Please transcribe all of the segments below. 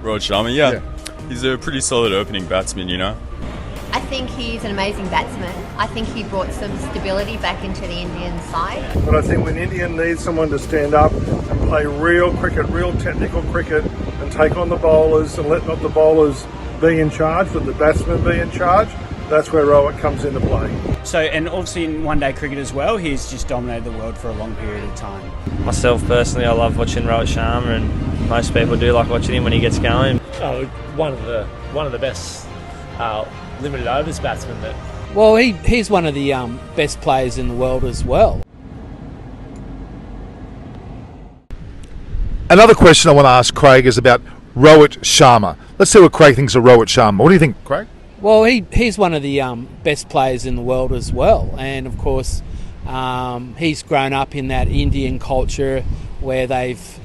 Rowett Sharma, yeah. He's a pretty solid opening batsman, you know. I think he's an amazing batsman. I think he brought some stability back into the Indian side. But I think when India needs someone to stand up and play real cricket, real technical cricket, and take on the bowlers and let not the bowlers be in charge, but the batsmen be in charge, that's where Rowett comes into play. So, and obviously in one-day cricket as well, he's just dominated the world for a long period of time. Myself personally, I love watching Rowett Sharma, and most people do like watching him when he gets going. Oh, one of the best limited overs batsmen that. Well, he's one of the best players in the world as well. Another question I want to ask Craig is about Rowett Sharma. Let's see what Craig thinks of Rowett Sharma. What do you think, Craig? Well, he's one of the best players in the world as well, and of course he's grown up in that Indian culture where they've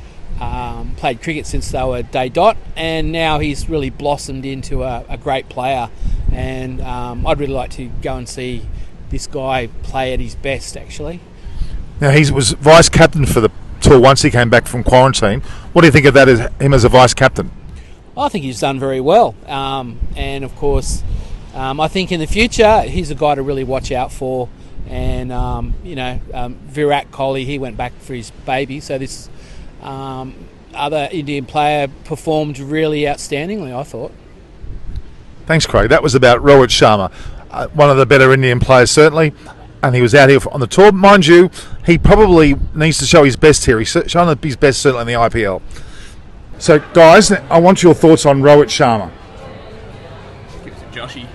played cricket since they were day dot, and now he's really blossomed into a great player, and I'd really like to go and see this guy play at his best, actually. Now, he was vice captain for the tour once he came back from quarantine. What do you think of that as him as a vice captain? I think he's done very well, and of course I think in the future he's a guy to really watch out for, and Virat Kohli, he went back for his baby, so this other Indian player performed really outstandingly, I thought. Thanks, Craig. That was about Rowett Sharma, one of the better Indian players certainly, and he was out here on the tour. Mind you, he probably needs to show his best here. He's shown his best certainly in the IPL. So, guys, I want your thoughts on Rowett Sharma. Give it to Joshy.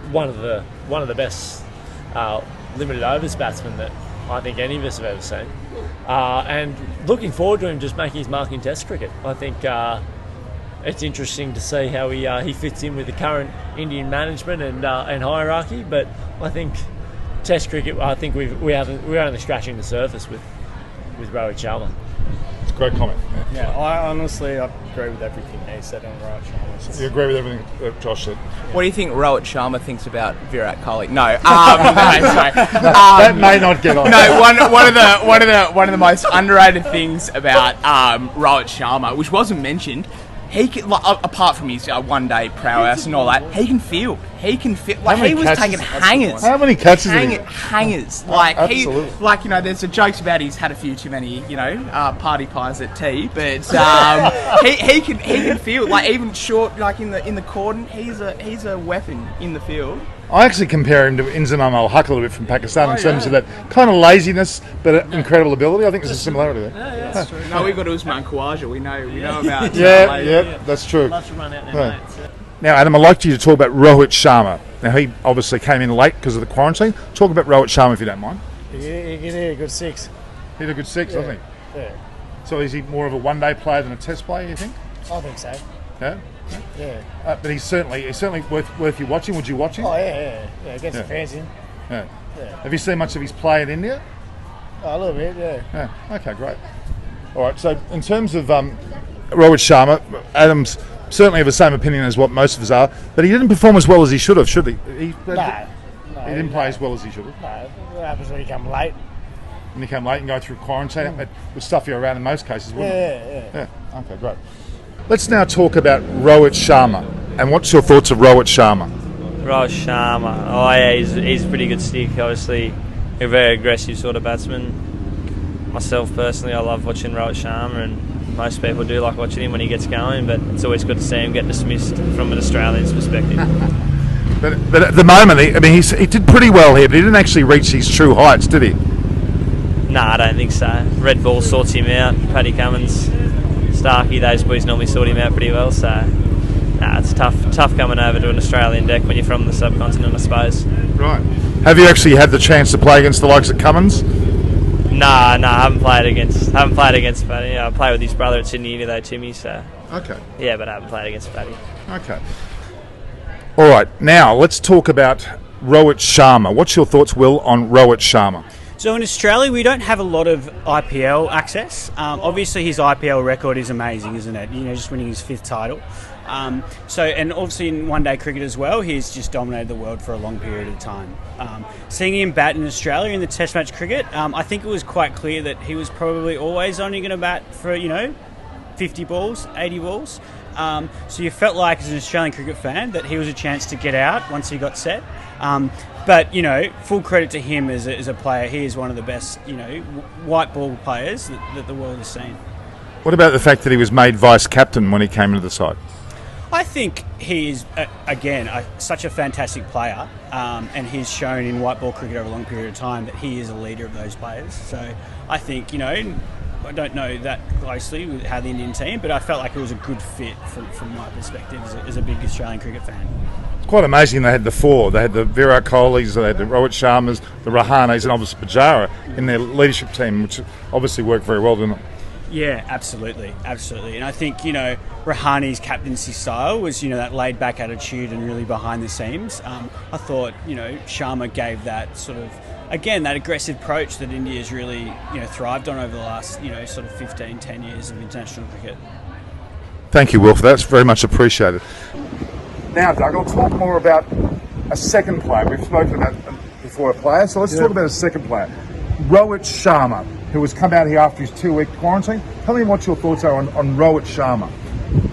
One of the best limited overs batsmen that I think any of us have ever seen, and looking forward to him just making his mark in Test cricket. I think it's interesting to see how he fits in with the current Indian management and hierarchy. But I think Test cricket, I think we're only scratching the surface with Rowett Sharma. It's a great comment. Yeah, I honestly agree with everything he said on Rowett Sharma. You agree with everything that Josh said? What do you think Rowett Sharma thinks about Virat Kohli? No, sorry. That may not get on. No, one of the most underrated things about Rohit Sharma, which wasn't mentioned, he can, apart from his one-day prowess and all that, he can field. He can fit. Like he was taking hangers. How many catches did he? Hangers. Absolutely. There's a jokes about he's had a few too many, party pies at tea, but he can field. Like even short, like in the cordon, he's a weapon in the field. I actually compare him to Inzamam al-Haq a little bit from Pakistan in terms of that kind of laziness but incredible ability. I think there's a similarity there. Yeah, that's true. No, we've got Usman Khawaja. We know about. Yeah, that's true. Loves to run out there, mates. Now, Adam, I'd like you to talk about Rohit Sharma. Now, he obviously came in late because of the quarantine. Talk about Rohit Sharma if you don't mind. He did a good six. He did a good six, doesn't he? Yeah. So is he more of a one-day player than a test player, you think? I think so. Yeah? Yeah. But he's certainly worth you watching. Would you watch him? Oh, yeah. Gets the fans in. Yeah. Yeah. Have you seen much of his play in India? Oh, a little bit, yeah. Okay, great. All right, so in terms of Rohit Sharma, Adam's certainly of the same opinion as what most of us are, but he didn't perform as well as he should have, should he? He didn't play as well as he should have. No, what happens when you come late? When you come late and go through quarantine, it would stuff you around in most cases, wouldn't it? Yeah. Okay, great. Let's now talk about Rowett Sharma. And what's your thoughts of Rowett Sharma? Rowett Sharma, he's a pretty good stick, obviously a very aggressive sort of batsman. Myself personally, I love watching Rowett Sharma, and most people do like watching him when he gets going, but it's always good to see him get dismissed from an Australian's perspective. But at the moment, he did pretty well here, but he didn't actually reach his true heights, did he? Nah, I don't think so. Red Ball sorts him out. Paddy Cummins, Starkey, those boys normally sort him out pretty well, so it's tough coming over to an Australian deck when you're from the subcontinent, I suppose. Right. Have you actually had the chance to play against the likes of Cummins? Nah, I haven't played against Paddy. I play with his brother at Sydney Uni though, Timmy, so... Okay. Yeah, but I haven't played against Paddy. Okay. All right, now let's talk about Rowett Sharma. What's your thoughts, Will, on Rowett Sharma? So in Australia, we don't have a lot of IPL access. Obviously, his IPL record is amazing, isn't it? Just winning his 5th title. And obviously in one-day cricket as well, he's just dominated the world for a long period of time. Seeing him bat in Australia in the Test match cricket, I think it was quite clear that he was probably always only going to bat for 50 balls, 80 balls. So you felt like, as an Australian cricket fan, that he was a chance to get out once he got set. But, full credit to him as a player. He is one of the best, white ball players that the world has seen. What about the fact that he was made vice-captain when he came into the side? I think he is, such a fantastic player, and he's shown in white ball cricket over a long period of time that he is a leader of those players. So I think, I don't know that closely with how the Indian team, but I felt like it was a good fit from my perspective as a big Australian cricket fan. It's quite amazing they had the four. They had the Virat Kohlis, they had the Rowett Sharmas, the Rahanes, and obviously Pujara in their leadership team, which obviously worked very well, didn't it? Yeah, absolutely. And I think, Rahani's captaincy style was, that laid-back attitude and really behind the scenes. I thought, Sharma gave that sort of, again, that aggressive approach that India's really, thrived on over the last, sort of 15, 10 years of international cricket. Thank you, Will, for that. It's very much appreciated. Now, Doug, I'll talk more about a second player. We've spoken about before a player, so let's talk about a second player. Rowett Sharma, who has come out here after his 2-week quarantine. Tell me what your thoughts are on Rowett Sharma.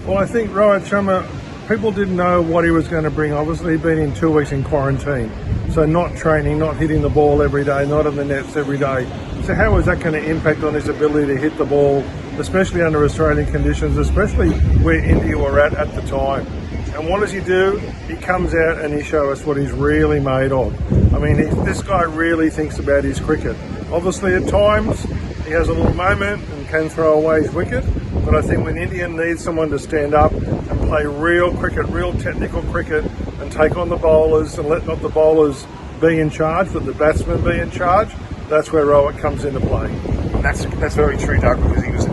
Well, I think Rowett Sharma, people didn't know what he was going to bring. Obviously, he'd been in 2 weeks in quarantine. So not training, not hitting the ball every day, not in the nets every day. So how is that going to impact on his ability to hit the ball, especially under Australian conditions, especially where India were at the time? And what does he do? He comes out and he shows us what he's really made of. I mean, this guy really thinks about his cricket. Obviously, at times, he has a little moment and can throw away his wicket. But I think when India needs someone to stand up and play real cricket, real technical cricket, and take on the bowlers and let not the bowlers be in charge, but the batsmen be in charge, that's where Rowett comes into play. And that's very true, Doug, because he was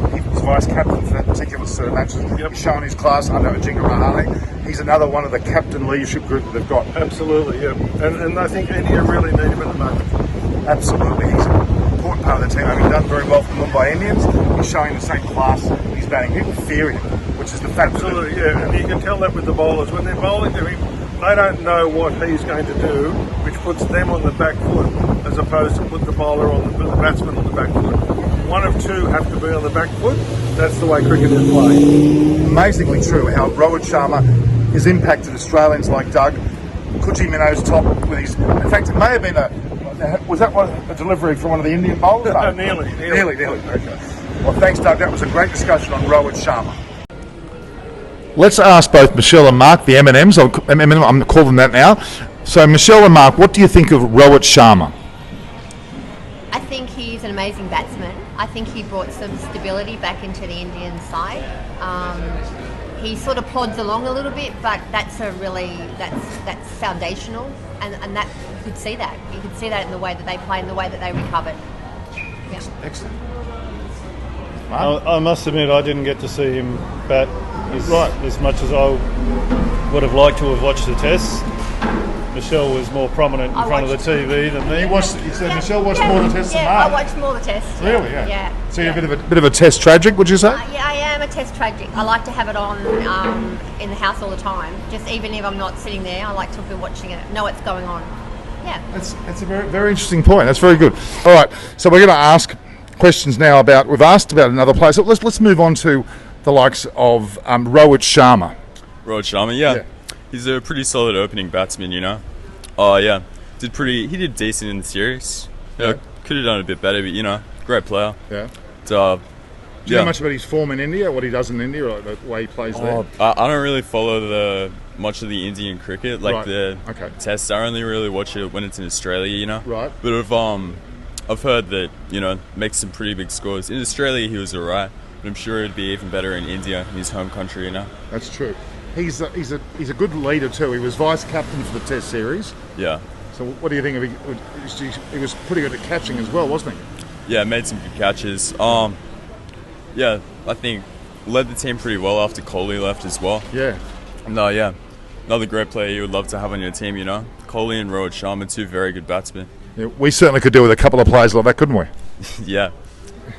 vice-captain for that particular set of matches. He's shown his class under Ajinga Rahane. He's another one of the captain leadership group that they've got. Absolutely, yeah. And I think India really need him at the moment. Absolutely. He's an important part of the team. Having done very well for the Mumbai Indians, he's showing the same class he's batting. People fear him, which is the fact. Absolutely, yeah. And you can tell that with the bowlers. When they're bowling to him, they don't know what he's going to do, which puts them on the back foot, as opposed to put the bowler on the batsman on the back foot. One of two have to be on the back foot. That's the way cricket is played. Amazingly true how Rohit Sharma has impacted Australians like Doug. Coogee Minnows top with his... In fact, it may have been a delivery from one of the Indian bowlers? No, Nearly. Okay. Well, thanks, Doug. That was a great discussion on Rohit Sharma. Let's ask both Michelle and Mark, the M&Ms. I'm calling them that now. So, Michelle and Mark, what do you think of Rohit Sharma? I think he's an amazing batsman. I think he brought some stability back into the Indian side. He sort of plods along a little bit, but that's foundational, and that you could see that. You could see that in the way that they play and the way that they recovered. Yeah. Excellent. I must admit, I didn't get to see him bat as much as I would have liked to have watched the tests. Michelle was more prominent in front of the TV than me. You said Michelle watched more of the tests than Mark? I watched more of the tests. Really? Yeah. So you're a bit of a test tragic, would you say? Yeah, I am a test tragic. I like to have it on in the house all the time. Just even if I'm not sitting there, I like to be watching it, know what's going on. Yeah. That's a very, very interesting point. That's very good. All right, so we're going to ask questions now we've asked about another player. So let's move on to the likes of Rowett Sharma. Rowett Sharma, yeah. He's a pretty solid opening batsman, Oh, yeah. He did decent in the series. Yeah. Could have done a bit better, but, great player. Yeah. Do you know much about his form in India, what he does in India, or the way he plays there? I don't really follow much of the Indian cricket, the tests. I only really watch it when it's in Australia, Right. But I've heard that, makes some pretty big scores. In Australia, he was alright, but I'm sure it'd be even better in India, in his home country, That's true. He's a good leader too. He was vice-captain for the Test series. Yeah. So what do you think of him? He was pretty good at catching as well, wasn't he? Yeah, made some good catches. Yeah, I think led the team pretty well after Kohli left as well. Yeah. No, yeah. Another great player you would love to have on your team, Kohli and Rowett Sharma, two very good batsmen. Yeah, we certainly could do with a couple of players like that, couldn't we? Yeah.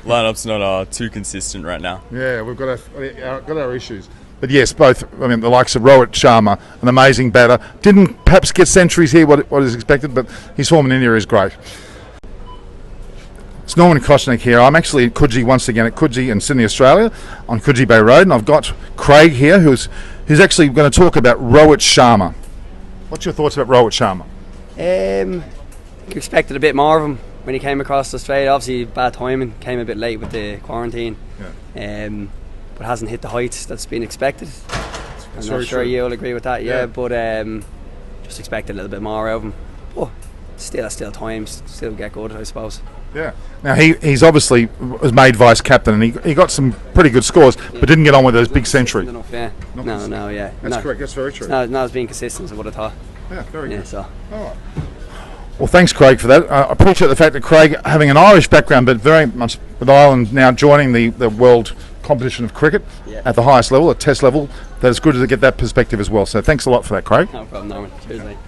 Lineup's not too consistent right now. Yeah, we've got our issues. But yes, both, the likes of Rowett Sharma, an amazing batter. Didn't perhaps get centuries here, what is expected, but his form in India is great. It's Norman Koshnick here. I'm actually at Coogee once again at Coogee in Sydney, Australia, on Coogee Bay Road, and I've got Craig here, who's actually going to talk about Rowett Sharma. What's your thoughts about Rowett Sharma? You expected a bit more of him when he came across Australia. Obviously, bad timing. Came a bit late with the quarantine. Yeah. But hasn't hit the heights that's been expected. I'm not sure true. you'll agree with that. Yeah. But just expected a little bit more of him. But still time. Still get good, I suppose. Yeah. Now he's obviously was made vice captain, and he got some pretty good scores, but didn't get on with those big century. Enough, yeah. Yeah. That's correct. That's very true. No, it's being consistent. I would have thought. Yeah, very good. So. All right. Well, thanks, Craig, for that. I appreciate the fact that Craig, having an Irish background, but very much with Ireland now joining the world competition of cricket at the highest level, at Test level, that it's good to get that perspective as well. So thanks a lot for that, Craig. No problem, Norman. Cheers, mate.